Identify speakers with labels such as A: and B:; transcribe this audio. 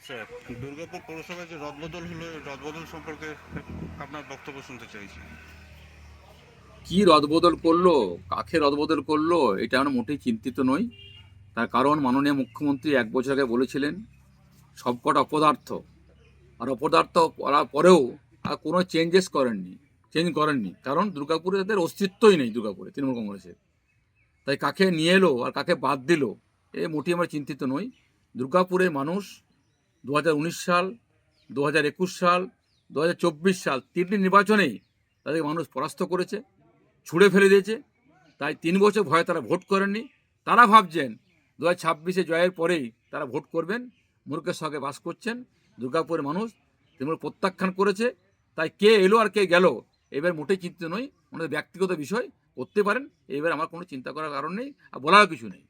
A: আচ্ছা, দুর্গাপুর পৌরসভায় যে রদবদল হলো, রদবদল সম্পর্কে আপনার বক্তব্য শুনতে চাইছি।
B: কি রদবদল করলো, কাকে রদবদল করলো, এটা আমরা মোটেই চিন্তিত নই। তার কারণ মাননীয় মুখ্যমন্ত্রী 1 বছর আগে বলেছিলেন সবকটা অপদার্থ, আর অপদার্থ করার পরেও আর কোনো চেঞ্জ করেননি, কারণ দুর্গাপুরে তাদের অস্তিত্বই নেই। দুর্গাপুরে তৃণমূল কংগ্রেসের, তাই কাকে নিয়ে এলো আর কাকে বাদ দিল এ মোটেই আমরা চিন্তিত নই। দুর্গাপুরের মানুষ 2019 সাল, 2021 সাল, 2024 সাল 3টি নির্বাচনেই তাদের মানুষ পরাস্ত করেছে, ছুঁড়ে ফেলে দিয়েছে। তাই 3 বছর ভয়ে তারা ভোট করেননি। তারা ভাবছেন 2026-এ জয়ের পরেই তারা ভোট করবেন। মূর্খের সঙ্গে বাস করছেন। দুর্গাপুরের মানুষ তৃণমূল প্রত্যাখ্যান করেছে। তাই কে এলো আর কে গেল এবার মোটেই চিন্তিত নই। ওনাদের ব্যক্তিগত বিষয় করতে পারেন, এবার আমার কোনো চিন্তা করার কারণ নেই আর বলার কিছু নেই।